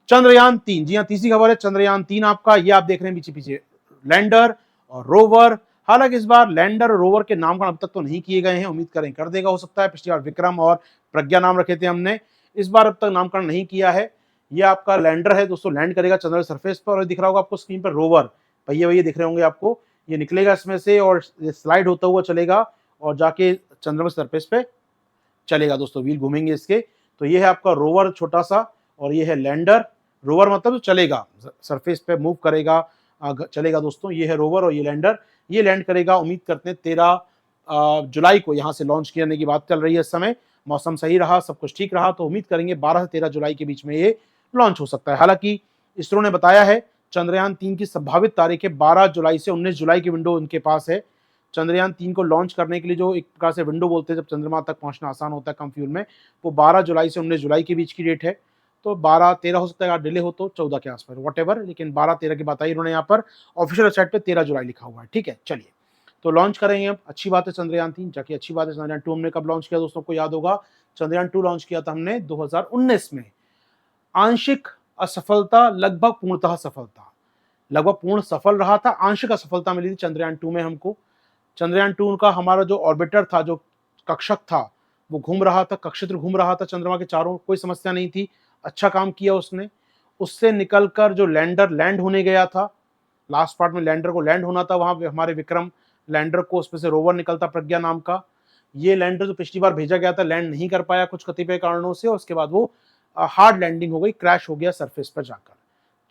चंद्रयान 3, जी हाँ तीसरी खबर है चंद्रयान 3 आपका, ये आप देख रहे हैं पीछे पीछे लैंडर और रोवर। हालांकि इस बार लैंडर और रोवर के नामकरण अब तक तो नहीं किए गए हैं, उम्मीद करें कर देगा, हो सकता है। पिछली बार विक्रम और प्रज्ञा नाम रखे थे हमने, इस बार अब तक नामकरण नहीं किया है। ये आपका लैंडर है दोस्तों, लैंड करेगा चंद्र सरफेस पर, और दिख रहा होगा आपको स्क्रीन पर रोवर, भैया भैया दिख रहे होंगे आपको, ये निकलेगा इसमें से और स्लाइड होता हुआ चलेगा और जाके चंद्रमा सरफेस पे चलेगा दोस्तों, व्हील घूमेंगे इसके। तो ये है आपका रोवर छोटा सा, और ये है लैंडर। रोवर मतलब चलेगा, सरफेस पे मूव करेगा, चलेगा दोस्तों। ये है रोवर और ये लैंडर, ये लैंड करेगा। उम्मीद करते हैं 13 जुलाई को यहाँ से लॉन्च करने की बात चल रही है इस समय। मौसम सही रहा, सब कुछ ठीक रहा तो उम्मीद करेंगे 12 से 13 जुलाई के बीच में ये लॉन्च हो सकता है। हालांकि इसरो ने बताया है चंद्रयान 3 की संभावित तारीखें 12 जुलाई से 19 जुलाई की विंडो उनके पास है। चंद्रयान 3 को लॉन्च करने के लिए जो एक प्रकार से विंडो बोलते हैं, जब चंद्रमा तक पहुंचना आसान होता है कम फ्यूल में, वो 12 जुलाई से 19 जुलाई के बीच की डेट है। तो 12-13 हो सकता है, अगर डिले हो तो 14 के आसपास, वट लेकिन 12-13 की बात आई उन्होंने यहाँ पर ऑफिशियल वेबसाइट पे 13 जुलाई लिखा हुआ है। ठीक है, चलिए तो लॉन्च करेंगे अब, अच्छी बात है चंद्रयान 3 जाके, अच्छी बात है। चंद्रयान 2 हमने कब लॉन्च किया दोस्तों को याद होगा, चंद्रयान 2 लॉन्च किया था हमने 2019 में। आंशिक असफलता, लगभग पूर्णतः सफलता, लगभग पूर्ण सफल रहा था, आंशिक असफलता मिली थी चंद्रयान 2 में हमको। चंद्रयान 2 का हमारा जो ऑर्बिटर था, जो कक्षक था, वो घूम रहा था, कक्षेत्र घूम रहा था चंद्रमा के चारों, कोई समस्या नहीं थी, अच्छा काम किया उसने। उससे निकलकर जो लैंडर लैंड होने गया था, लास्ट पार्ट में लैंडर को लैंड होना था, वहां पे हमारे विक्रम लैंडर को, उसमें से रोवर निकलता प्रज्ञा नाम का। ये लैंडर जो पिछली बार भेजा गया था लैंड नहीं कर पाया कुछ कतिपय कारणों से, और उसके बाद वो हार्ड लैंडिंग हो गई, क्रैश हो गया सरफेस पर जाकर।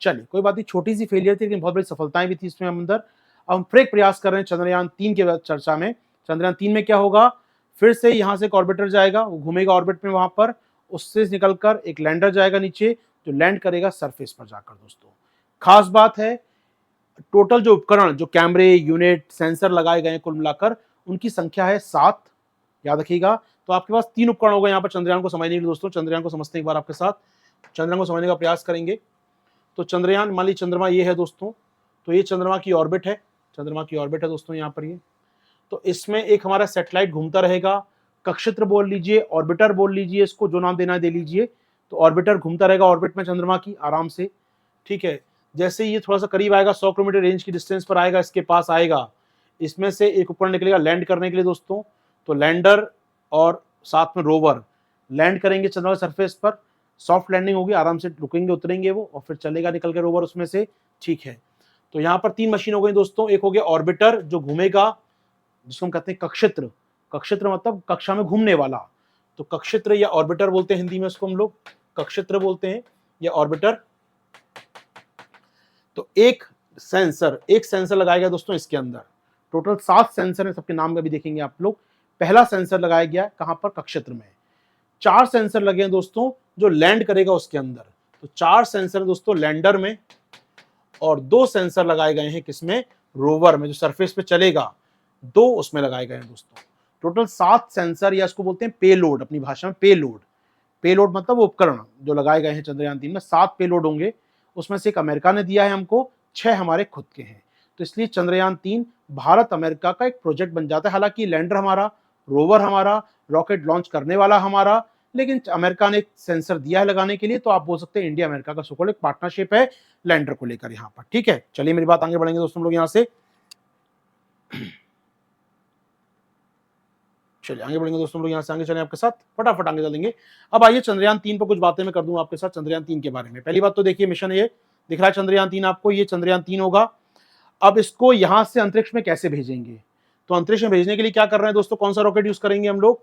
चलिए कोई बात नहीं, छोटी सी फेलियर थी लेकिन बहुत बड़ी सफलताएं भी थी इसमें अंदर। अब हम फिर एक प्रयास कर रहे हैं चंद्रयान 3 के चर्चा में। चंद्रयान 3 में क्या होगा, फिर से यहाँ से एक ऑर्बिटर जाएगा, वो घूमेगा ऑर्बिट में वहां पर, उससे निकलकर एक लैंडर जाएगा नीचे, जो लैंड करेगा सरफेस पर जाकर दोस्तों। खास बात है, टोटल जो उपकरण, जो कैमरे, यूनिट, सेंसर लगाए गए हैं कुल मिलाकर, उनकी संख्या है 7, याद रखिएगा। तो आपके पास 3 उपकरण हो गए यहाँ पर चंद्रयान को समझने के लिए दोस्तों। चंद्रयान को समझते हैं एक बार आपके साथ, चंद्रयान को समझने का प्रयास करेंगे। तो चंद्रयान, मान लीजिए चंद्रमा ये है दोस्तों, तो ये चंद्रमा की ऑर्बिट है, चंद्रमा की ऑर्बिट है दोस्तों यहाँ पर ये। तो इसमें एक हमारा सैटेलाइट घूमता रहेगा, कक्षेत्र बोल लीजिए, ऑर्बिटर बोल लीजिए, इसको जो नाम देना है दे लीजिए। तो ऑर्बिटर घूमता रहेगा ऑर्बिट में चंद्रमा की आराम से, ठीक है। जैसे ही ये थोड़ा सा करीब आएगा, 100 किलोमीटर रेंज की डिस्टेंस पर आएगा, इसके पास आएगा, इसमें से एक उपकरण निकलेगा लैंड करने के लिए दोस्तों। तो लैंडर और साथ में रोवर लैंड करेंगे चंद्रमा सरफेस पर, सॉफ्ट लैंडिंग होगी, आराम से रुकेंगे उतरेंगे वो, और फिर चलेगा निकल के रोवर उसमें से, ठीक है। तो यहाँ पर 3 मशीन हो गई दोस्तों। एक हो गया ऑर्बिटर जो घूमेगा, जिसको हम कहते हैं कक्षेत्र, कक्षेत्र मतलब कक्षा में घूमने वाला, तो कक्षेत्र या ऑर्बिटर बोलते हैं हिंदी में उसको हम लोग, कक्षेत्र बोलते हैं या ऑर्बिटर। तो एक सेंसर लगाया गया दोस्तों इसके अंदर, टोटल 7 सेंसर है, सबके नाम भी देखेंगे आप लोग। पहला सेंसर लगाया गया कहां पर, कक्षेत्र में। 4 सेंसर लगे हैं दोस्तों जो लैंड करेगा उसके अंदर। तो 4 सेंसर दोस्तों लैंडर में, और 2 सेंसर लगाए गए हैं किसमें, रोवर में, जो सरफेस पे चलेगा, 2 उसमें लगाए गए हैं दोस्तों। टोटल 7 सेंसर, या इसको बोलते हैं पेलोड अपनी भाषा में, पेलोड। पेलोड मतलब उपकरण जो लगाए गए हैं चंद्रयान 3 में, 7 पेलोड होंगे। उसमें से एक अमेरिका ने दिया है हमको, 6 हमारे खुद के हैं। तो इसलिए चंद्रयान 3 भारत अमेरिका का एक प्रोजेक्ट बन जाता है। हालांकि लैंडर हमारा, रोवर हमारा, रॉकेट लॉन्च करने वाला हमारा, लेकिन अमेरिका ने एक सेंसर दिया है लगाने के लिए, तो आप बोल सकते हैं इंडिया अमेरिका का सोकॉल्ड एक पार्टनरशिप है लैंडर को लेकर यहाँ पर, ठीक है। चलिए मेरी बात आगे बढ़ेंगे दोस्तों लोग यहाँ से, चलिए आगे बढ़ेंगे दोस्तों लोग यहाँ से, आगे चलें आपके साथ, फटाफट आगे चलेंगे। अब आइए चंद्रयान 3 पर कुछ बातें मैं कर दूं आपके साथ चंद्रयान 3 के बारे में। पहली बात तो देखिए, मिशन ये दिख रहा है चंद्रयान 3 आपको, ये चंद्रयान 3 होगा। अब इसको यहां से अंतरिक्ष में कैसे भेजेंगे, तो अंतरिक्ष में भेजने के लिए क्या कर रहे हैं दोस्तों, कौन सा रॉकेट यूज करेंगे हम लोग,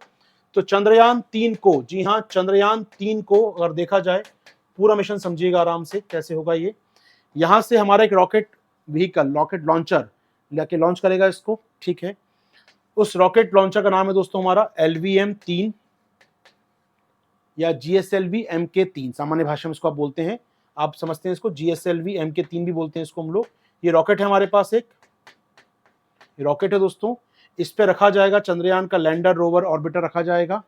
तो चंद्रयान 3 को, जी हाँ चंद्रयान 3 को अगर देखा जाए, पूरा मिशन समझिएगा आराम से कैसे होगा ये। यहां से हमारा एक रॉकेट व्हीकल, रॉकेट लॉन्चर लेके लॉन्च करेगा इसको, ठीक है। उस रॉकेट लॉन्चर का नाम है दोस्तों हमारा LVM-3 या GSLV Mk3, सामान्य भाषा में इसको आप बोलते हैं, आप समझते हैं इसको, GSLV Mk3 भी बोलते हैं इसको हम लोग। ये रॉकेट है हमारे पास, एक रॉकेट है दोस्तों। इस पे रखा जाएगा चंद्रयान का लैंडर, रोवर, ऑर्बिटर रखा जाएगा।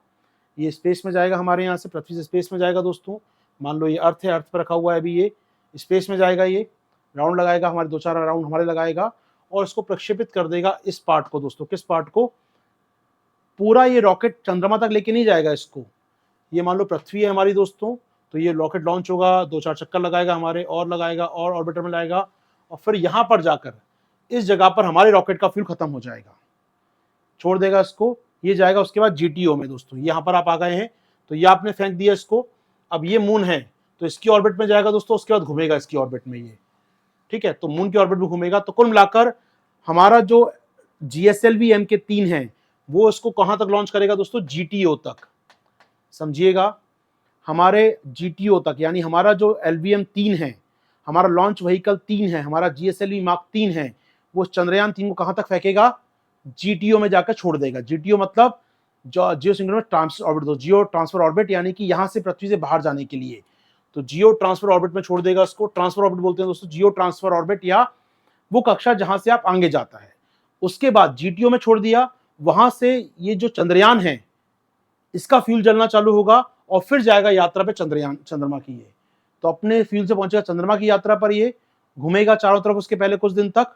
ये स्पेस में जाएगा हमारे यहाँ से, पृथ्वी से स्पेस में जाएगा दोस्तों। मान लो ये अर्थ है, अर्थ पर रखा हुआ है अभी, ये स्पेस में जाएगा, ये राउंड लगाएगा, हमारे 2-4 राउंड हमारे लगाएगा, और इसको प्रक्षेपित कर देगा इस पार्ट को दोस्तों। किस पार्ट को, पूरा ये रॉकेट चंद्रमा तक लेके नहीं जाएगा इसको। ये मान लो पृथ्वी है हमारी दोस्तों, तो ये रॉकेट लॉन्च होगा, 2-4 चक्कर लगाएगा हमारे, और लगाएगा और ऑर्बिटर में लाएगा, और फिर यहां पर जाकर इस जगह पर हमारे रॉकेट का फ्यूल खत्म हो जाएगा, छोड़ देगा इसको, ये जाएगा उसके बाद जीटीओ में दोस्तों। यहां पर आप आ गए हैं, तो ये आपने फेंक दिया इसको। अब ये मून है तो इसकी ऑर्बिट में जाएगा दोस्तों, उसके बाद घूमेगा इसकी ऑर्बिट में ये, ठीक है, तो मून की ऑर्बिट में घूमेगा। तो कुल मिलाकर हमारा जो जीएसएलवी MK3 है वो इसको कहां तक लॉन्च करेगा दोस्तों, जीटीओ तक, समझिएगा, हमारे जीटीओ तक, यानी हमारा जो LVM-3 है, हमारा लॉन्च व्हीकल 3 है, हमारा जीएसएलवी मार्क 3 है, वो चंद्रयान 3 को कहां तक फेंकेगा, जीटीओ में जाकर छोड़ देगा। जीटीओ मतलब जो जियो सिंक्रोनस ट्रांसफर ऑर्बिट, जियो ट्रांसफर ऑर्बिट, यानी कि यहां से पृथ्वी से बाहर जाने के लिए, तो जियो ट्रांसफर ऑर्बिट में छोड़ देगा इसको। ट्रांसफर ऑर्बिट बोलते हैं दोस्तों जियो ट्रांसफर ऑर्बिट, या वो कक्षा जहां से आप आगे जाता है। उसके बाद जीटीओ में छोड़ दिया, वहां से ये जो चंद्रयान है इसका फ्यूल जलना चालू होगा और फिर जाएगा यात्रा पे चंद्रयान, चंद्रमा की ये, तो अपने फ्यूल से पहुंचेगा चंद्रमा की यात्रा पर, ये घूमेगा चारों तरफ उसके पहले कुछ दिन तक,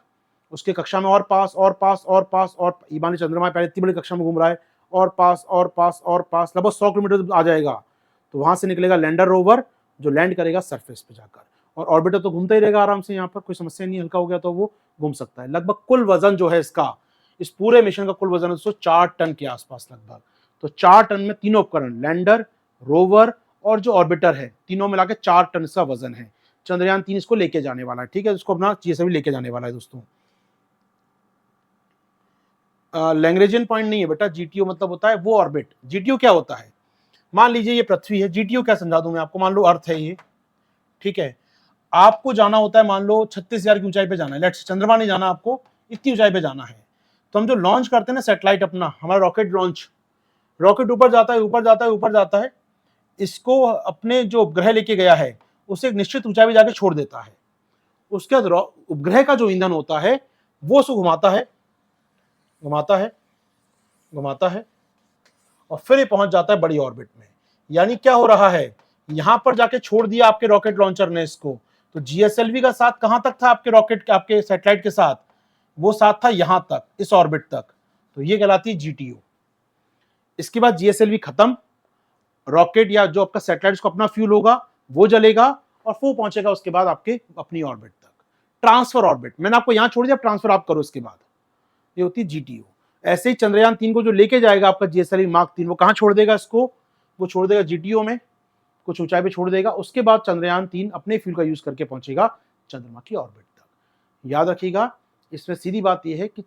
उसके कक्षा में और पास और पास और पास, और ईमानी चंद्रमा पहले इतनी बड़ी कक्षा में घूम रहा है, और पास और पास और पास, लगभग 100 किलोमीटर आ जाएगा। तो वहां से निकलेगा लैंडर रोवर जो लैंड करेगा सरफेस पे जाकर, और ऑर्बिटर तो घूमता ही रहेगा आराम से, यहाँ पर कोई समस्या नहीं, हल्का हो गया तो वो घूम सकता है। लगभग कुल वजन जो है इसका, इस पूरे मिशन का कुल वजन है दोस्तों 4 टन के आसपास लगभग। तो 4 टन में तीनों उपकरण, लैंडर, रोवर और जो ऑर्बिटर है, तीनों मिला के 4 टन का वजन है। चंद्रयान 3 इसको लेके जाने वाला है, ठीक है, इसको अपना जीएसएलवी लेके जाने वाला है दोस्तों। लैग्रेंजियन पॉइंट नहीं है बेटा, जीटीओ मतलब होता है वो ऑर्बिट। जीटीओ क्या होता है, मान लीजिए ये पृथ्वी है, जीटीओ क्या समझा दूं मैं आपको, मान लो अर्थ है ये, ठीक है, आपको जाना होता है मान लो 36,000 की ऊंचाई पे जाना है, लेट्स चंद्रमा नहीं जाना आपको, इतनी ऊंचाई पे जाना है। तो हम जो लॉन्च करते हैं ना सैटेलाइट अपना, हमारा रॉकेट लॉन्च, रॉकेट ऊपर जाता है ऊपर जाता है ऊपर जाता है, इसको अपने जो उपग्रह लेके गया है उसे एक निश्चित ऊंचाई पे जाके छोड़ देता है। उसके बाद उपग्रह का जो ईंधन होता है वो उसको घुमाता है घुमाता है घुमाता है, और फिर ये पहुंच जाता है बड़ी ऑर्बिट में। यानी क्या हो रहा है, यहां पर जाके छोड़ दिया आपके रॉकेट लॉन्चर ने इसको, तो जीएसएलवी का साथ कहां तक था आपके रॉकेट, आपके सैटेलाइट के साथ, वो साथ था यहां तक, इस ऑर्बिट तक, तो ये कहलाती है जीटीओ। इसके बाद जीएसएलवी खत्म, रॉकेट या जो आपका सैटेलाइट उसको अपना फ्यूल होगा वो जलेगा, और वो पहुंचेगा उसके बाद आपके अपनी ऑर्बिट तक, ट्रांसफर ऑर्बिट। मैंने आपको यहां छोड़ दिया, ट्रांसफर आप करो इसके बाद, ये होती है जीटीओ। ऐसे ही चंद्रयान 3 को जो लेके जाएगा आपका जीएसएलवी मार्क 3, वो कहां छोड़ देगा इसको, वो छोड़ देगा जीटीओ में, कुछ ऊंचाई पे छोड़ देगा। उसके बाद चंद्रयान 3 अपने फ्यूल का यूज करके पहुंचेगा चंद्रमा की ऑर्बिट तक। याद रखिएगा, इसमें सीधी बात यह है कि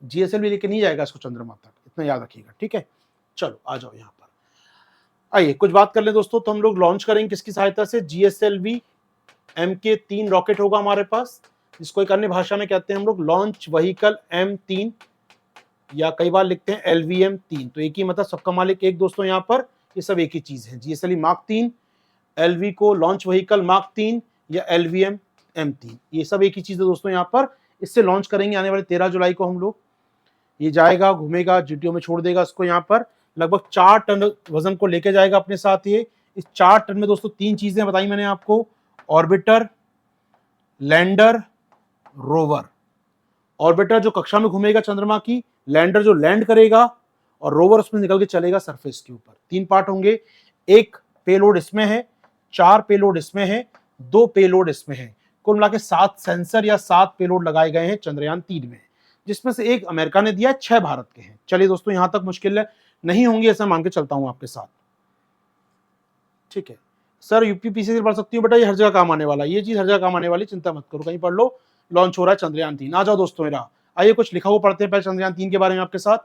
जीएसएलवी लेके नहीं जाएगा इसको चंद्रमा तक, इतना याद रखिएगा, ठीक है। चलो आ जाओ यहां पर, आइए कुछ बात कर लें दोस्तों। तो हम लोग लॉन्च करेंगे किसकी सहायता से, जीएसएलवी MK3 रॉकेट होगा हमारे पास, जिसको एक अन्य भाषा में कहते हैं हम लोग लॉन्च व्हीकल M3, या कई बार लिखते हैं LVM-3, तो एक ही मतलब, सबका मालिक एक दोस्तों, यहाँ पर ये सब एक ही चीज है, जीएसएलवी मार्क 3, LV को लॉन्च व्हीकल मार्क 3 या LVM M3, ये सब एक ही चीज है दोस्तों। यहाँ पर इससे लॉन्च करेंगे आने वाले 13 जुलाई को हम लोग। ये जाएगा घूमेगा जीटीओ में छोड़ देगा इसको, यहाँ पर लगभग 4 टन वजन को लेके जाएगा अपने साथ। ये इस 4 टन में दोस्तों 3 चीजें बताई मैंने आपको, ऑर्बिटर, लैंडर, रोवर। ऑर्बिटर जो कक्षा में घूमेगा चंद्रमा की, लैंडर जो लैंड करेगा, और रोवर उसमें निकल के चलेगा सरफेस के ऊपर। 3 पार्ट होंगे, एक पेलोड इसमें है, 4 पेलोड इसमें है, 2 पेलोड इसमें है, कुल मिला के 7 सेंसर या 7 पेलोड लगाए गए हैं चंद्रयान 3 में, जिसमें से एक अमेरिका ने दिया है, 6 भारत के हैं। चलिए दोस्तों, यहां तक मुश्किल है नहीं होंगी ऐसा मान के चलता हूं आपके साथ, ठीक है। सर यूपीपीसी से पढ़ सकती हूँ बेटा, ये हर जगह काम आने वाला है, ये चीज हर जगह काम आने वाली, चिंता मत करो, कहीं पढ़ लो। लॉन्च हो रहा है चंद्रयान 3, आ जाओ दोस्तों मेरा, आइए कुछ लिखा हुआ पढ़ते हैं पहले चंद्रयान 3 के बारे में आपके साथ।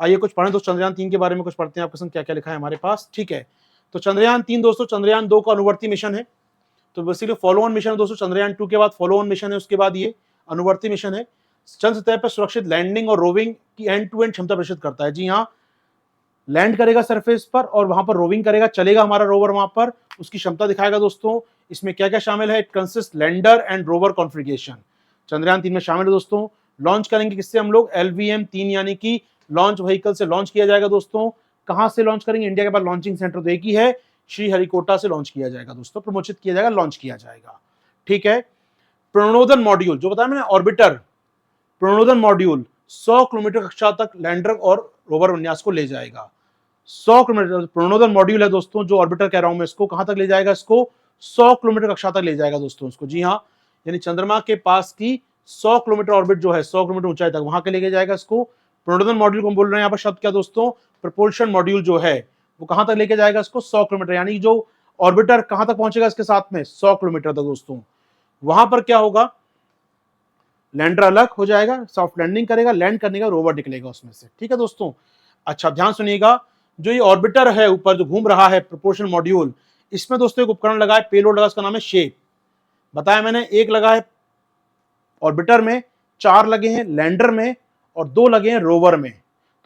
आइए कुछ पढ़ें दोस्तों, चंद्रयान 3 के बारे में कुछ पढ़ते हैं आपके साथ, क्या क्या लिखा है हमारे पास, ठीक है। तो चंद्रयान 3 दोस्तों, चंद्रयान 2 का अनुवर्ती मिशन है, तो बेसिकली फॉलो ऑन मिशन है दोस्तों। चंद्रयान 2 के बाद फॉलो ऑन मिशन है, उसके बाद ये अनुवर्ती मिशन है। चंद्र सतह पर सुरक्षित लैंडिंग और रोविंग की एंड टू एंड क्षमता प्रदर्शित करता है। जी हाँ, लैंड करेगा सरफेस पर और वहां पर रोविंग करेगा, चलेगा हमारा रोवर वहां पर, उसकी क्षमता दिखाएगा दोस्तों। इसमें क्या क्या शामिल है, it consist lander and rover configuration, Chandrayaan 3 में शामिल है दोस्तों। लॉन्च करेंगे किससे हम लोग, LVM-3 यानी कि लॉन्च व्हीकल से लॉन्च किया जाएगा दोस्तों। कहां से लॉन्च करेंगे, इंडिया के पास लॉन्चिंग सेंटर तो एक ही है, श्रीहरिकोटा से लॉन्च किया जाएगा दोस्तों, प्रमोचित किया जाएगा, लॉन्च किया जाएगा, ठीक है। प्रणोदन मॉड्यूल जो बताया मैंने, ऑर्बिटर प्रणोदन मॉड्यूल 100 किलोमीटर कक्षा तक लैंडर और रोवर विन्यास को ले जाएगा। 100 किलोमीटर प्रणोदन मॉड्यूल है दोस्तों, जो ऑर्बिटर कह रहा हूं मैं, इसको कहां तक ले जाएगा, इसको 100 किलोमीटर कक्षा तक ले जाएगा दोस्तों इसको। जी हाँ, यानी चंद्रमा के पास की 100 किलोमीटर ऑर्बिट जो है, 100 किलोमीटर ऊंचाई तक वहां के लेके जाएगा इसको। प्रणोदन मॉड्यूल को हम बोल रहे हैं यहाँ पर शब्द क्या दोस्तों, प्रपोल्शन मॉड्यूल जो है वो कहां तक लेके जाएगा इसको, 100 किलोमीटर, यानी जो ऑर्बिटर कहां तक पहुंचेगा इसके साथ में, 100 किलोमीटर तक दोस्तों। वहां पर क्या होगा, लैंडर अलग हो जाएगा, सॉफ्ट लैंडिंग करेगा, लैंड करने का रोवर निकलेगा उसमें से। ठीक है दोस्तों, अच्छा ध्यान सुनिएगा, जो ये ऑर्बिटर है ऊपर जो घूम रहा है प्रपोर्शन मॉड्यूल, इसमें दोस्तों एक उपकरण लगा है, पेलोड लगा, उसका नाम है शेप। बताया मैंने, एक लगा है ऑर्बिटर में, 4 लगे हैं लैंडर में और 2 लगे हैं रोवर में।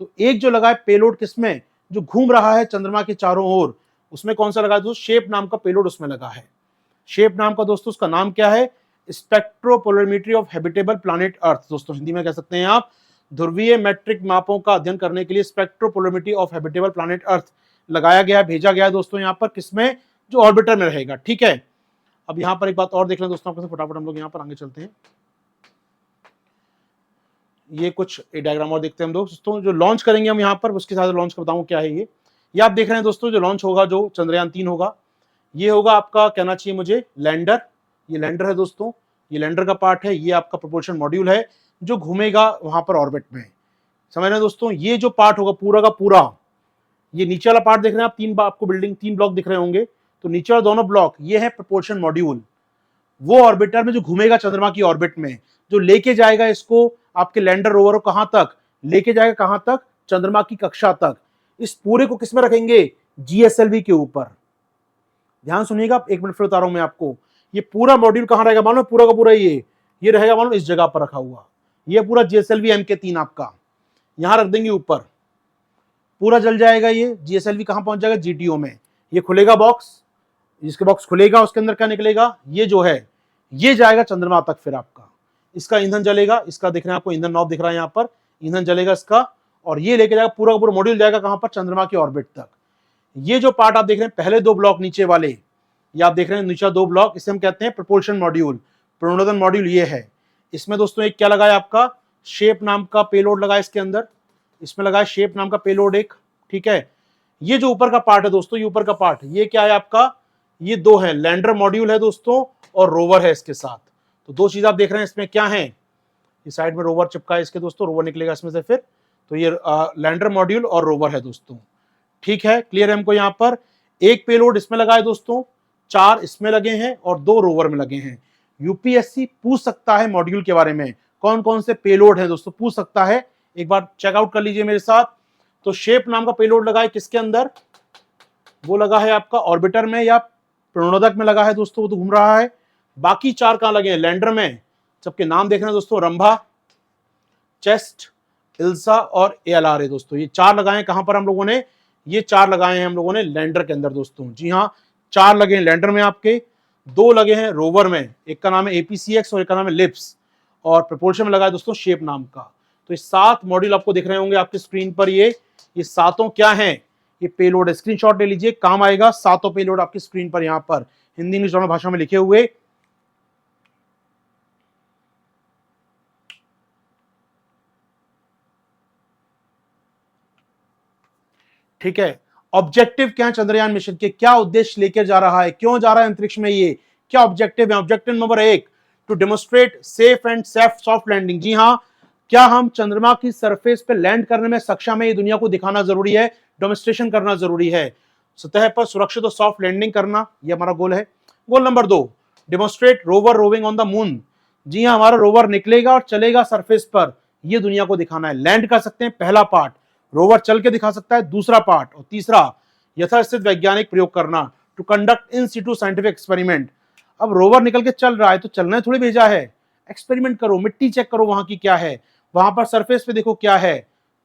तो एक जो लगा है पेलोड किसमें, जो घूम रहा है चंद्रमा के चारों ओर, उसमें कौन सा लगा है दोस्तों, शेप नाम का पेलोड उसमें लगा है। शेप नाम का दोस्तों उसका नाम क्या है, स्पेक्ट्रोपोलरिमेट्री ऑफ हैबिटेबल प्लैनेट अर्थ। दोस्तों हिंदी में कह सकते हैं आप, ध्रुवीय मैट्रिक मापों का अध्ययन करने के लिए स्पेक्ट्रोपोलरिमेट्री ऑफ हैबिटेबल प्लैनेट अर्थ लगाया गया, भेजा गया है दोस्तों यहाँ पर, किसमें, जो ऑर्बिटर में रहेगा। ठीक है, अब यहाँ पर एक बात और देख लें दोस्तों, आपके फटाफट हम लोग यहाँ पर आगे चलते हैं। ये कुछ डायग्राम और देखते हैं हम दोस्तों, जो लॉन्च करेंगे हम यहाँ पर, उसके साथ लॉन्च बताऊँ क्या है ये आप देख रहे हैं दोस्तों, जो लॉन्च होगा, जो चंद्रयान 3 होगा, ये होगा आपका, कहना चाहिए मुझे, लैंडर। ये लैंडर है दोस्तों, ये लैंडर का पार्ट है, ये आपका प्रपोर्शन मॉड्यूल है जो घूमेगा वहां पर ऑर्बिट में। समझ रहे हैं दोस्तों, ये जो पार्ट होगा पूरा का पूरा, ये नीचे वाला पार्ट देख रहे हैं आप, आपको बिल्डिंग 3 ब्लॉक दिख रहे होंगे, तो नीचे वाला दोनों ब्लॉक ये है प्रपोर्शन मॉड्यूल, वो ऑर्बिटर में जो घूमेगा चंद्रमा की ऑर्बिट में, जो लेके जाएगा इसको आपके लैंडर रोवर को कहां तक लेके जाएगा, कहां तक, चंद्रमा की कक्षा तक। इस पूरे को किसमें रखेंगे, जीएसएलवी के ऊपर। ध्यान सुनिएगा, एक मिनट फिर बता रहा हूं मैं आपको, ये पूरा मॉड्यूल कहां रहेगा मालूम, पूरा का पूरा ये रहेगा मालूम, इस जगह पर रखा हुआ, ये पूरा जीएसएलवी MK3 आपका यहां रख देंगे ऊपर, पूरा जल जाएगा। ये जीएसएलवी कहां पहुंच जाएगा, जीटीओ में। ये खुलेगा बॉक्स, जिसके बॉक्स खुलेगा उसके अंदर क्या निकलेगा, ये जो है ये जाएगा चंद्रमा तक, फिर आपका इसका ईंधन जलेगा, इसका दिख रहा है आपको, ईंधन नॉब दिख रहा है यहाँ पर, ईंधन जलेगा इसका, और ये लेके जाएगा पूरा का पूरा मॉड्यूल जाएगा कहां पर, चंद्रमा की ऑर्बिट तक। ये जो पार्ट आप देख रहे हैं, पहले 2 ब्लॉक नीचे वाले, ये आप देख रहे हैं नीचे 2 ब्लॉक, इसे हम कहते हैं प्रपोल्शन मॉड्यूल, प्रणोदन मॉड्यूल ये है। इसमें दोस्तों एक क्या लगा है आपका, शेप नाम का पेलोड लगा है इसके अंदर, इसमें लगा है शेप नाम का पेलोड एक। ठीक है, ये जो ऊपर का पार्ट है दोस्तों, ये ऊपर का पार्ट, ये क्या है आपका, ये 2 है, लैंडर मॉड्यूल है दोस्तों और रोवर है इसके साथ। तो 2 चीज आप देख रहे हैं इसमें क्या है, ये साइड में रोवर चिपका है इसके दोस्तों, रोवर निकलेगा इसमें से फिर, तो ये लैंडर मॉड्यूल और रोवर है दोस्तों। ठीक है, क्लियर है हमको। यहाँ पर एक पेलोड इसमें लगा है दोस्तों, 4 इसमें लगे हैं और 2 रोवर में लगे हैं। यूपीएससी पूछ सकता है मॉड्यूल के बारे में, कौन कौन से पेलोड है दोस्तों, पूछ सकता है, एक बार चेकआउट कर लीजिए मेरे साथ। तो शेप नाम का पेलोड लगा है किसके अंदर, वो लगा है आपका ऑर्बिटर में या प्रणोदक में लगा है दोस्तों, वो तो घूम रहा है। बाकी 4 कहां लगे हैं, लैंडर में, सबके नाम देख रहे हैं दोस्तों, रंभा, चेस्ट, इल्सा और ALR है दोस्तों। ये 4 लगाए कहां पर हम लोगों ने, ये 4 लगाए हैं हम लोगों ने लैंडर के अंदर दोस्तों। जी हाँ, 4 लगे हैं लैंडर में आपके, 2 लगे हैं रोवर में, एक का नाम है APCX और एक का नाम है लिप्स, और प्रपोल्शन में लगा है दोस्तों शेप नाम का। तो ये 7 मॉड्यूल आपको दिख रहे होंगे आपकी स्क्रीन पर, ये सातों क्या है, ये पेलोड है। स्क्रीनशॉट ले लीजिए, काम आएगा, 7 पेलोड आपकी स्क्रीन पर यहाँ पर हिंदी इंग्लिश दोनों भाषा में लिखे हुए। ठीक है, ऑब्जेक्टिव क्या है चंद्रयान मिशन के, क्या उद्देश्य लेकर जा रहा है, क्यों जा रहा है अंतरिक्ष में, ये क्या ऑब्जेक्टिव है। Objective number 1, to demonstrate safe and soft landing. जी हाँ, क्या हम चंद्रमा की सरफेस पे लैंड करने में सक्षम है, ये दुनिया को दिखाना जरूरी है, डेमोन्स्ट्रेशन करना जरूरी है, सतह पर सुरक्षित और सॉफ्ट लैंडिंग करना, ये हमारा गोल है। Goal number 2, demonstrate rover roving on the moon. जी हाँ, हमारा रोवर निकलेगा और चलेगा सरफेस पर, ये दुनिया को दिखाना है। लैंड कर सकते हैं, पहला पार्ट, रोवर चल के दिखा सकता है, दूसरा पार्ट, और तीसरा यथास्थित वैज्ञानिक प्रयोग करना, to conduct in situ scientific experiment. अब रोवर निकल के चल रहा है तो चलने थोड़ी भेजा है, एक्सपेरिमेंट करो, मिट्टी चेक करो वहां की क्या है, वहां पर सरफेस पे देखो क्या है,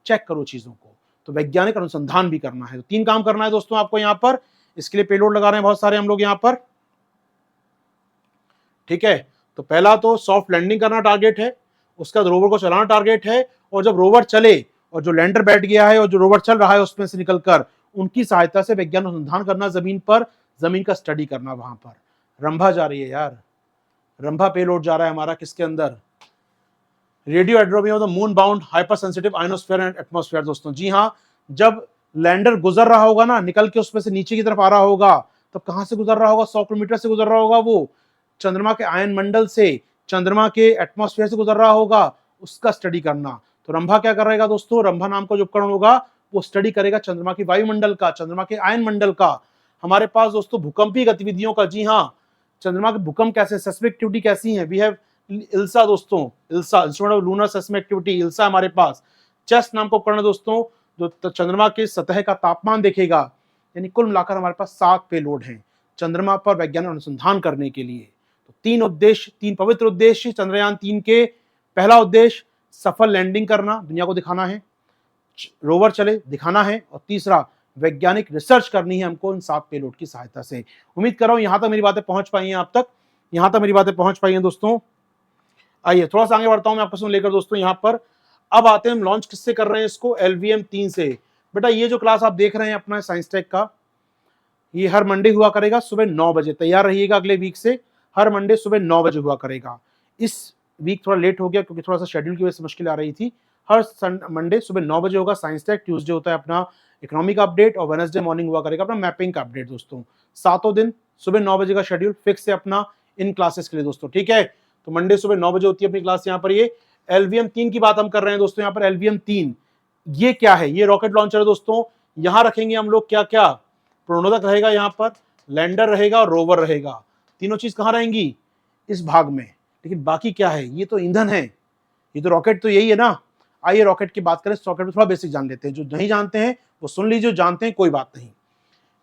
चेक करो चीजों को, तो वैज्ञानिक अनुसंधान भी करना है। तो 3 काम करना है दोस्तों आपको यहाँ पर, इसके लिए पेलोड लगा रहे हैं बहुत सारे हम लोग यहाँ पर। ठीक है, तो पहला तो सॉफ्ट लैंडिंग करना टारगेट है, उसका रोवर को चलाना टारगेट है, और जब रोवर चले और जो लैंडर बैठ गया है और जो रोवर चल रहा है उसमें से निकलकर उनकी सहायता से वैज्ञानिक अनुसंधान करना, जमीन पर, जमीन का स्टडी करना वहां पर। रंभा जा रही है यार, रंभा पेलोड जा रहा है हमारा किसके अंदर, रेडियो एड्रोमी of the moon bound hyper sensitive ionosphere and atmosphere दोस्तों। जी हाँ, जब लैंडर गुजर रहा होगा ना, निकल के उसमें से नीचे की तरफ आ रहा होगा, तब कहां से गुजर रहा होगा? 100 किलोमीटर से गुजर रहा होगा वो, चंद्रमा के आयन मंडल से, चंद्रमा के एटमॉस्फेयर से गुजर रहा होगा, उसका स्टडी करना। तो रंभा क्या करेगा दोस्तों? रंभा नाम का जो उपकरण होगा वो स्टडी करेगा चंद्रमा की वायुमंडल का, चंद्रमा के आयन मंडल का। हमारे पास दोस्तों भूकंपीय गतिविधियों का, जी हाँ, चंद्रमा के भूकंप कैसे, सेस्मिक एक्टिविटी कैसी है, वी हैव इल्सा दोस्तों, ILSA instrument of lunar seismic activity, ILSA हमारे पास। चेस्ट नाम का उपकरण है दोस्तों, जो चंद्रमा के सतह का तापमान देखेगा। यानी कुल मिलाकर हमारे पास 7 पेलोड हैं चंद्रमा पर वैज्ञानिक अनुसंधान करने के लिए। तो 3 उद्देश्य, 3 पवित्र उद्देश्य चंद्रयान 3 के। पहला उद्देश्य सफल लैंडिंग करना, दुनिया को दिखाना है, रोवर चले दिखाना है, और तीसरा वैज्ञानिक रिसर्च करनी है हमको इन 7 पेलोड की सहायता से। उम्मीद कर रहा हूं यहां तक मेरी बातें पहुंच पाई हैं आप तक, यहां तक मेरी बातें पहुंच पाई हैं दोस्तों। आइए थोड़ा सा आगे बढ़ता हूं मैं आपको सुन लेकर दोस्तों। यहां पर अब आते हैं हम लॉन्च किससे कर रहे हैं इसको, LVM 3 से। बेटा ये जो क्लास आप देख रहे हैं अपना साइंस टेक का, ये हर मंडे हुआ करेगा सुबह 9 बजे। तैयार रहिएगा अगले वीक से, हर मंडे सुबह 9 बजे हुआ करेगा। इस वीक थोड़ा लेट हो गया क्योंकि थोड़ा सा शेड्यूल की वजह से मुश्किल आ रही थी। हर मंडे सुबह 9 बजे होगा साइंस टेक, ट्यूसडे होता है अपना इकोनॉमी का अपडेट, और वेडनेसडे मॉर्निंग हुआ करेगा अपना मैपिंग का अपडेट दोस्तों। 7 दिन सुबह 9 बजे का शेड्यूल फिक्स है अपना इन क्लासेस के लिए दोस्तों, ठीक है। तो मंडे सुबह 9 बजे होती है अपनी क्लास यहाँ पर। ये LVM 3 की बात हम कर रहे हैं दोस्तों। यहाँ पर LVM 3 ये क्या है? ये रॉकेट लॉन्चर है दोस्तों। यहाँ रखेंगे हम लोग क्या क्या, प्रणोदक रहेगा, यहाँ पर लैंडर रहेगा और रोवर रहेगा। तीनों चीज कहाँ रहेंगी? इस भाग में। लेकिन बाकी क्या है? ये तो ईंधन है, ये तो रॉकेट तो यही है ना। आइए रॉकेट की बात करें, रॉकेट में थोड़ा बेसिक जान लेते हैं। जो नहीं जानते हैं वो सुन लीजिए, जो जानते हैं कोई बात नहीं।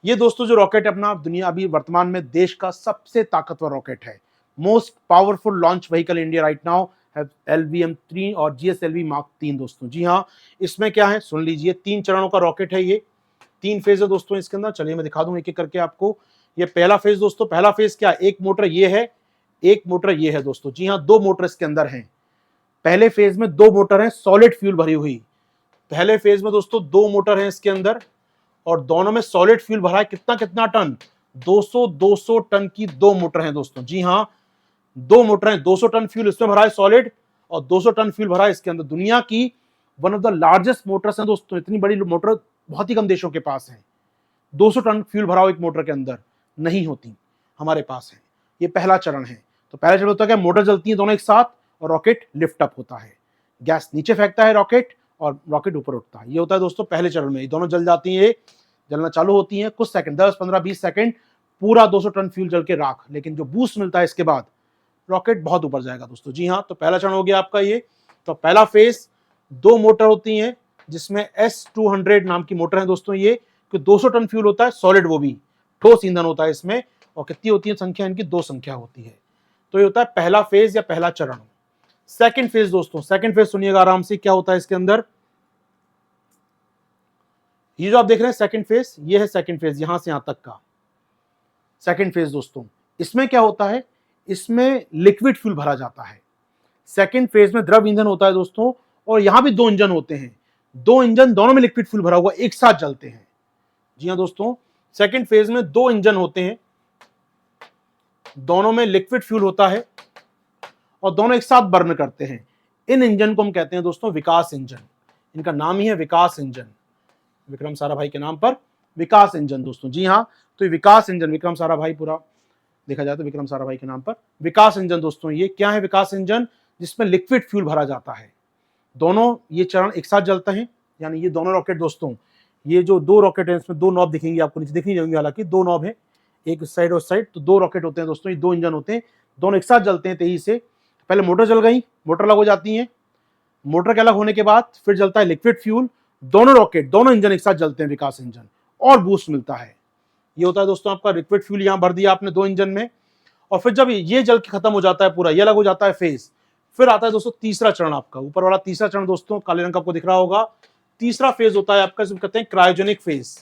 ये दोस्तों जो रॉकेट है अपना, दुनिया अभी वर्तमान में देश का सबसे ताकतवर रॉकेट है। Most powerful launch vehicle India right now है LVM 3 और GSLV Mark 3 दोस्तों। जी हाँ, इसमें क्या है सुन लीजिए, 3 चरणों का रॉकेट है ये, 3 फेज है दोस्तों इसके अंदर। चलिए मैं दिखा दूं एक एक करके आपको। ये पहला फेज दोस्तों, पहला फेज क्या, एक मोटर ये है, एक मोटर ये है दोस्तों। जी हाँ, 2 मोटर इसके अंदर हैं। पहले फेज में 2 मोटर हैं सॉलिड फ्यूल भरी हुई। पहले फेज में दोस्तों 2 मोटर हैं इसके अंदर, और दोनों में सॉलिड फ्यूल भरा है। कितना कितना टन? 200 टन की 2 मोटर हैं दोस्तों। जी हाँ, 2 मोटर हैं, 200 टन फ्यूल इसमें भरा है सॉलिड, और 200 टन फ्यूल भरा है इसके अंदर। दुनिया की one of the largest Motors हैं दोस्तों। इतनी बड़ी मोटर बहुत ही कम देशों के पास है। 200 टन फ्यूल भरा हो एक मोटर के अंदर नहीं होती, हमारे पास है। ये पहला चरण है। तो पहला चरण होता है क्या, मोटर जलती है दोनों एक साथ और रॉकेट लिफ्ट अप होता है। गैस नीचे फेंकता है रॉकेट और रॉकेट ऊपर उठता है। ये होता है दोस्तों पहले चरण में। ये दोनों जल जाती है, जलना चालू होती है कुछ सेकंड, 10 15 20 सेकंड, पूरा 200 टन फ्यूल जल के राख। लेकिन जो बूस्ट मिलता है इसके बाद, रॉकेट बहुत ऊपर जाएगा दोस्तों। जी हाँ, तो पहला चरण हो गया आपका ये। तो पहला फेज 2 मोटर होती हैं, जिसमें S200 नाम की मोटर है दोस्तों। ये 200 टन फ्यूल होता है सॉलिड, वो भी ठोस ईंधन होता है इसमें। और कितनी होती है संख्या इनकी? 2 संख्या होती है। तो ये होता है पहला फेज या पहला चरण। सेकंड फेज दोस्तों, सेकंड फेज सुनिएगा आराम से, क्या होता है इसके अंदर। ये जो आप देख रहे हैं सेकंड फेज, ये है सेकंड फेज, यहां से यहां तक का सेकंड फेज दोस्तों। इसमें क्या होता है, इसमें लिक्विड फ्यूल भरा जाता है। सेकंड फेज में द्रव ईंधन होता है दोस्तों, और यहां भी 2 इंजन होते हैं। 2 इंजन, दोनों में लिक्विड फ्यूल भरा हुआ एक साथ जलते हैं। जी हाँ दोस्तों, सेकंड फेज में 2 इंजन होते हैं, दोनों में लिक्विड फ्यूल होता है और दोनों एक साथ बर्न करते हैं। इन इंजन को हम कहते हैं दोस्तों विकास इंजन। इनका नाम ही है विकास इंजन, विक्रम साराभाई के नाम पर विकास इंजन दोस्तों। जी हाँ, तो ये विकास इंजन, विक्रम साराभाई, पूरा देखा जाए तो विक्रम साराभाई के नाम पर विकास इंजन दोस्तों। ये क्या है? विकास इंजन, जिसमें लिक्विड फ्यूल भरा जाता है। दोनों ये चरण एक साथ जलते हैं। यानी ये दोनों रॉकेट दोस्तों, ये जो 2 रॉकेट है इसमें 2 नॉब दिखेंगे आपको, नीचे दिख नहीं जाएंगे, हालांकि 2 नॉब है, एक साइड और साइड। तो 2 रॉकेट होते हैं दोस्तों, ये 2 इंजन होते हैं, दोनों एक साथ जलते हैं तेजी से। पहले मोटर जल गई, मोटर अलग हो जाती है, मोटर के अलग होने के बाद फिर जलता है लिक्विड फ्यूल। दोनों रॉकेट, दोनों इंजन एक साथ जलते हैं, विकास इंजन, और बूस्ट मिलता है। ये होता है दोस्तों आपका लिक्विड फ्यूल, यहां भर दिया आपने 2 इंजन में। और फिर जब ये जल के खत्म हो जाता है पूरा, ये अलग हो जाता है फेज, फिर आता है दोस्तों तीसरा चरण आपका। ऊपर वाला तीसरा चरण दोस्तों काले रंग का आपको दिख रहा होगा, तीसरा फेज होता है आपका, जिसे कहते हैं क्रायोजेनिक फेज।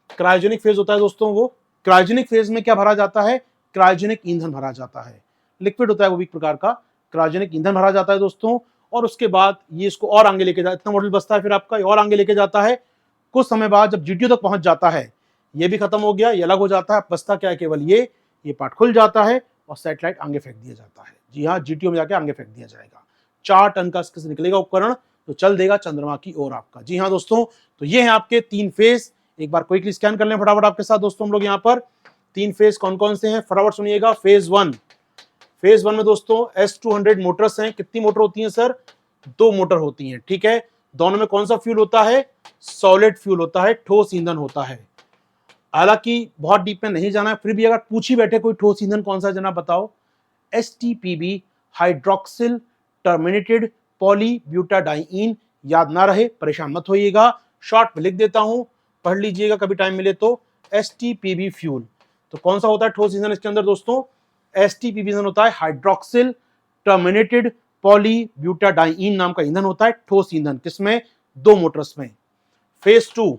क्रायोजेनिक फेज होता है दोस्तों वो। क्रायोजेनिक फेज में क्या भरा जाता है? क्रायोजेनिक ईंधन भरा जाता है। लिक्विड होता है वो भी एक प्रकार का, क्रायोजेनिक ईंधन भरा जाता है दोस्तों। और उसके बाद ये इसको और आगे लेके जाता है, इतना मॉडल बचता है फिर आपका, और आगे लेके जाता है। कुछ समय बाद जब GTO तक पहुंच जाता है, ये भी खत्म हो गया, ये अलग हो जाता है, बचता क्या है? केवल ये पार्ट खुल जाता है और सैटेलाइट आगे फेंक दिया जाता है। जी हाँ, GTO में जाके आगे फेंक दिया जाएगा। 4 टन का इसके से निकलेगा उपकरण, तो चल देगा चंद्रमा की ओर आपका। जी हाँ दोस्तों, तो ये हैं आपके 3 फेज। एक बार क्विकली स्कैन कर लें फटाफट आपके साथ दोस्तों हम लोग यहाँ पर। 3 फेज कौन कौन से हैं फटाफट सुनिएगा। फेज 1, फेज 1 में दोस्तों S200 मोटर्स हैं। कितनी मोटर होती हैं सर? 2 मोटर होती हैं, ठीक है। दोनों में कौन सा फ्यूल होता है? सॉलिड फ्यूल होता है, ठोस ईंधन होता है। हालांकि बहुत डीप में नहीं जाना है, फिर भी अगर पूछ ही बैठे कोई ठोस ईंधन कौन सा जनाब बताओ? STPB, hydroxyl terminated polybutadiene. याद ना रहे परेशान मत होइएगा, शॉर्ट में लिख देता हूं, पढ़ लीजिएगा कभी टाइम मिले तो। STPB फ्यूल तो कौन सा होता है ठोस ईंधन इसके अंदर दोस्तों? STPB ईंधन होता है हाइड्रोक्सिल टर्मिनेटेड पॉलीब्यूटाडाइईन नाम का ईंधन होता है ठोस ईंधन। किसमें? 2 मोटर्स में। फेज 2,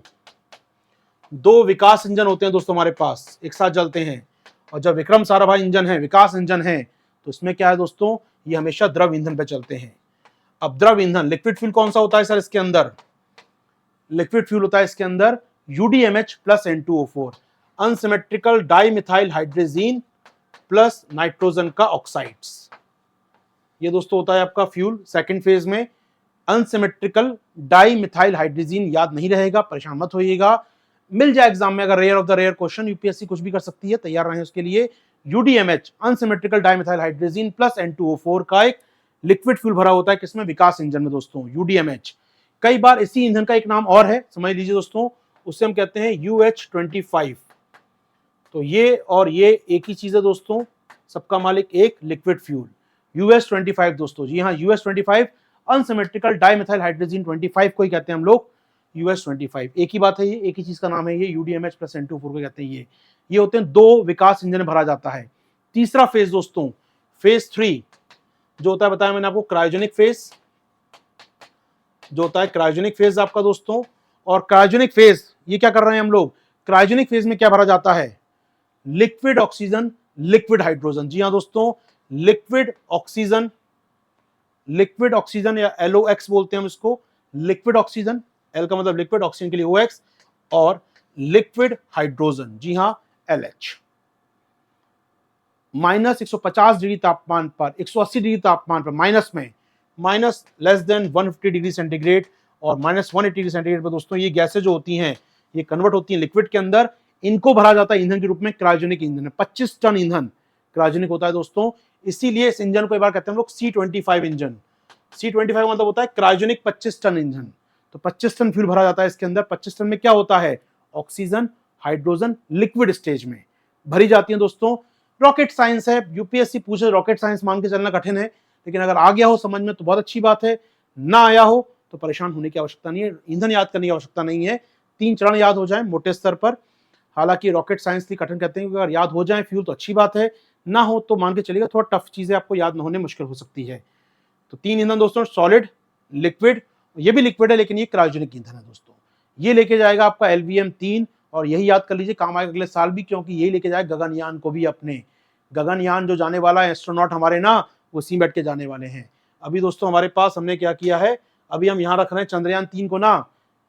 2 विकास इंजन होते हैं दोस्तों हमारे पास, एक साथ चलते हैं। और जब विक्रम साराभाई इंजन है, विकास इंजन है, तो इसमें क्या है दोस्तों? ये हमेशा द्रव ईंधन पे चलते हैं। अब द्रव ईंधन लिक्विड फ्यूल कौन सा होता है सर इसके अंदर? लिक्विड फ्यूल होता है इसके अंदर UDMH plus N2O4, unsymmetrical dimethyl hydrazine plus nitrogen का ऑक्साइड्स। ये दोस्तों होता है आपका फ्यूल सेकंड फेज में। अनसिमेट्रिकल डाइमिथाइल हाइड्रोजीन याद नहीं रहेगा, परेशान मत होइएगा, मिल जाए एग्जाम में अगर rare of the rare question, UPSC कुछ भी कर सकती है, तैयार रहें उसके लिए। UDMH unsymmetrical dimethyl hydrazine plus N2O4 का एक लिक्विड फ्यूल भरा होता है किसमें? विकास इंजन में दोस्तों, UDMH। कई बार इसी ईंधन का एक नाम और है, समझ लीजिए दोस्तों, उससे हम कहते हैं UH25। तो ये और ये एक ही चीज है दोस्तों, सबका मालिक एक लिक्विड फ्यूल US25 दोस्तों। जी हाँ, US25 अनसिमेट्रिकल डाइमिथाइल हाइड्रोजीन 25 को ही कहते हैं हम लोग US25। एक ही बात है, ये एक ही चीज का नाम है, ये UDMH प्लस N2O4 को कहते हैं। ये होते हैं 2 विकास इंजन में भरा जाता है। तीसरा फेज दोस्तों, फेज 3 जो होता है, बताया मैंने आपको, क्रायोजेनिक फेज जो होता है, क्रायोजेनिक फेज आपका दोस्तों। और क्रायोजेनिक फेज ये क्या कर रहे हैं हम लोग? क्रायोजेनिक फेज में क्या भरा जाता है? Liquid oxygen, liquid hydrogen. जी हाँ दोस्तों, लिक्विड ऑक्सीजन, लिक्विड ऑक्सीजन या LOX बोलते हैं हम इसको, लिक्विड ऑक्सीजन, L का मतलब लिक्विड, ऑक्सीजन के लिए OX, और लिक्विड हाइड्रोजन, जी हां, LH। -150 डिग्री तापमान पर, 180 डिग्री तापमान पर, माइनस में, minus less than 150 degree centigrade और -180 डिग्री सेंटीग्रेड पर दोस्तों ये गैसें जो होती हैं ये कन्वर्ट होती हैं लिक्विड के अंदर। इनको भरा जाता है ईंधन के रूप में, क्रायोजेनिक ईंधन है। 25 टन ईंधन क्रायोजेनिक होता है दोस्तों। इसीलिए इस इंजन को एक बार कहते हैं हम लोग C25 इंजन। C25 मतलब होता है क्रायोजेनिक 25 टन इंजन। तो 25 टन फ्यूल भरा जाता है इसके अंदर। 25 टन में क्या होता है? ऑक्सीजन, हाइड्रोजन लिक्विड स्टेज में भरी जाती है दोस्तों। रॉकेट साइंस है, यूपीएससी पूछे रॉकेट साइंस मान के चलना कठिन है, लेकिन अगर आ गया हो समझ में तो बहुत अच्छी बात है, ना आया हो तो परेशान होने की आवश्यकता नहीं है, ईंधन याद करने की आवश्यकता नहीं है। 3 चरण याद हो जाए मोटे स्तर पर। हालांकि रॉकेट साइंस की कठिन कहते हैं, अगर याद हो जाए फ्यूल तो अच्छी बात है, ना हो तो मान के चलिएगा थोड़ा टफ चीजें आपको याद न होने मुश्किल हो सकती है। तो 3 ईंधन दोस्तों, सॉलिड, लिक्विड, ये भी लिक्विड है लेकिन ये क्रायोजेनिक ईंधन है दोस्तों। ये लेके जाएगा आपका LVM-3 और यही याद कर लीजिए, काम आएगा अगले साल भी, क्योंकि यही लेके जाएगा गगनयान को भी अपने। गगनयान जो जाने वाला है, एस्ट्रोनॉट हमारे ना, वो सी बैठ के जाने वाले हैं। अभी दोस्तों हमारे पास हमने क्या किया है, अभी हम यहाँ रख रहे हैं चंद्रयान 3 को ना,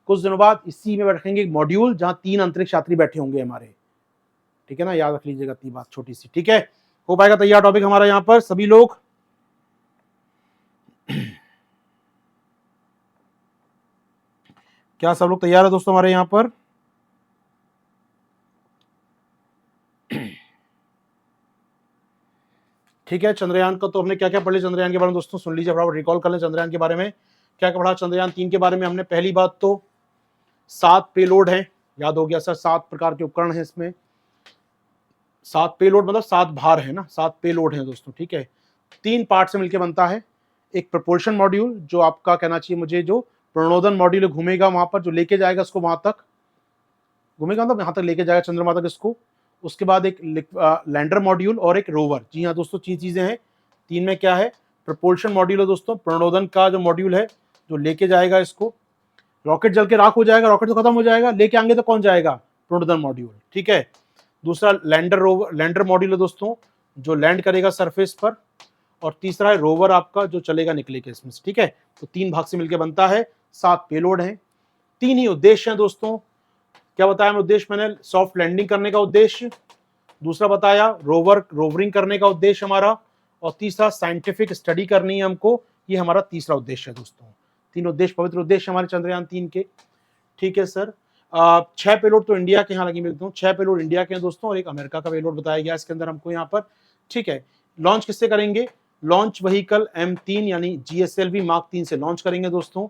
कुछ दिनों बाद इसी में रखेंगे एक मॉड्यूल जहां 3 अंतरिक्ष यात्री बैठे होंगे हमारे, ठीक है ना, याद रख लीजिएगा इतनी बात छोटी सी, ठीक है। हो पाएगा तैयार टॉपिक हमारा यहाँ पर सभी लोग। क्या सब लोग तैयार है दोस्तों हमारे यहाँ पर? ठीक है, चंद्रयान का तो हमने क्या क्या पढ़ लिया चंद्रयान के बारे में दोस्तों, सुन लीजिए फटाफट, रिकॉल कर लें चंद्रयान के बारे में क्या क्या पढ़ा। चंद्रयान 3 के बारे में हमने पहली बात तो 7 पेलोड है, याद हो गया सर, 7 प्रकार के उपकरण है इसमें। 7 पेलोड मतलब 7 भार है ना, 7 पेलोड है दोस्तों, ठीक है। 3 पार्ट से मिलकर बनता है। एक प्रपोल्शन मॉड्यूल जो आपका कहना चाहिए मुझे, जो प्रणोदन मॉड्यूल घूमेगा वहां पर, जो लेके जाएगा इसको वहां तक, घूमेगा मतलब यहाँ तक लेके जाएगा चंद्रमा तक इसको। उसके बाद एक लैंडर मॉड्यूल और एक रोवर। जी हाँ दोस्तों, 3 चीजें हैं। 3 में क्या है? प्रपोल्शन मॉड्यूल है दोस्तों, प्रणोदन का जो मॉड्यूल है जो लेके जाएगा इसको। रॉकेट जल के राख हो जाएगा, रॉकेट तो खत्म हो जाएगा, लेके आएंगे तो कौन जाएगा? प्रणोदन मॉड्यूल, ठीक है। दूसरा लैंडर मॉड्यूल है दोस्तों, जो लैंड करेगा सरफेस पर। और तीसरा है रोवर आपका, जो चलेगा निकलेगा इसमें से, ठीक है। तो 3 भाग से मिलकर बनता है, 7 पेलोड हैं। 3 ही उद्देश्य हैं दोस्तों। क्या बताया मैं उद्देश्य? मैंने सॉफ्ट लैंडिंग करने का उद्देश्य, दूसरा बताया रोवरिंग करने का उद्देश्य हमारा, और तीसरा साइंटिफिक स्टडी करनी है हमको, ये हमारा तीसरा उद्देश्य है दोस्तों। तीन उद्देश्य, पवित्र उद्देश्य हमारे चंद्रयान-3 के। ठीक है सर। 6 पेलोड तो इंडिया के यहाँ लगे, मैं देखता हूँ 6 पेलोड इंडिया के हैं दोस्तों, और एक अमेरिका का पेलोड बताया गया इसके अंदर हमको यहाँ पर। ठीक है, लॉन्च किससे करेंगे? लॉन्च व्हीकल M3 यानी GSLV मार्क 3 से लॉन्च करेंगे दोस्तों।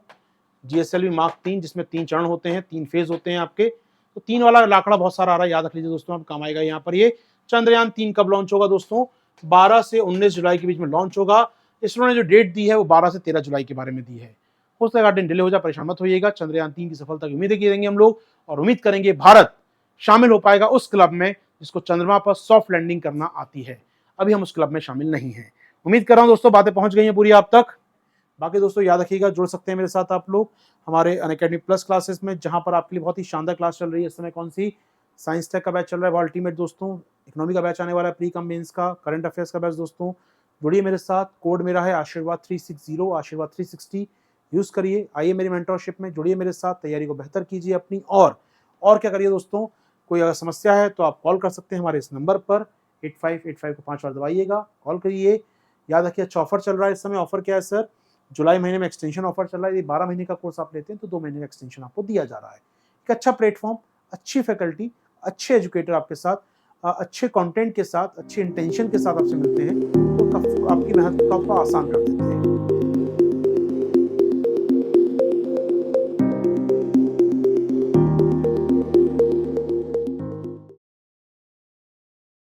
GSLV मार्क 3, जिसमें 3 चरण होते हैं, 3 फेज होते हैं आपके। तो 3 वाला लाखड़ा बहुत सारा आ रहा है, याद रख लीजिए दोस्तों, आप काम आएगा यहाँ पर। ये चंद्रयान-3 कब लॉन्च होगा दोस्तों? 12 से 19 जुलाई के बीच में लॉन्च होगा। इसरो ने जो डेट दी है वो 12 से 13 जुलाई के बारे में दी है। हो सकता है दिन डिले हो जाए, परेशान मत होइएगा। चंद्रयान-3 की सफलता की उम्मीदें करेंगे हम लोग, और उम्मीद करेंगे भारत शामिल हो पाएगा उस क्लब में जिसको चंद्रमा पर सॉफ्ट लैंडिंग करना आती है। अभी हम उस क्लब में शामिल नहीं हैं। उम्मीद कर रहा हूं दोस्तों बातें पहुंच गई हैं पूरी आप तक। बाकी दोस्तों याद रखिएगा, जुड़ सकते हैं मेरे साथ आप लोग हमारे अनअकैडमी प्लस क्लासेस में, जहां पर आपके लिए बहुत ही शानदार क्लास चल रही है इस समय। कौन सी? साइंस टेक का बैच चल रहा है वो अल्टीमेट दोस्तों। इकोनॉमी का बैच आने वाला है, प्री कम मेंस का, करंट अफेयर्स का बैच दोस्तों। जुड़िए मेरे साथ, कोड मेरा है आशीर्वाद 360, आशीर्वाद 360 यूज करिए। आइए मेरी मेंटरशिप में, जुड़िए मेरे साथ, तैयारी को बेहतर कीजिए अपनी। और क्या करिए दोस्तों, कोई अगर समस्या है तो आप कॉल कर सकते हैं हमारे इस नंबर पर 8585 को 5 बार दबाइएगा, कॉल करिए। याद रखिए अच्छा ऑफर चल रहा है इस समय। ऑफर क्या है सर? जुलाई महीने में एक्सटेंशन ऑफर चल रहा है। ये 12 महीने का कोर्स आप लेते हैं तो 2 महीने का एक्सटेंशन आपको दिया जा रहा है। एक अच्छा प्लेटफॉर्म, अच्छी फैकल्टी, अच्छे एजुकेटर आपके साथ, अच्छे कंटेंट के साथ, अच्छे इंटेंशन के साथ आपसे मिलते हैं, तो आपकी मेहनत को आपको आसान कर देते हैं।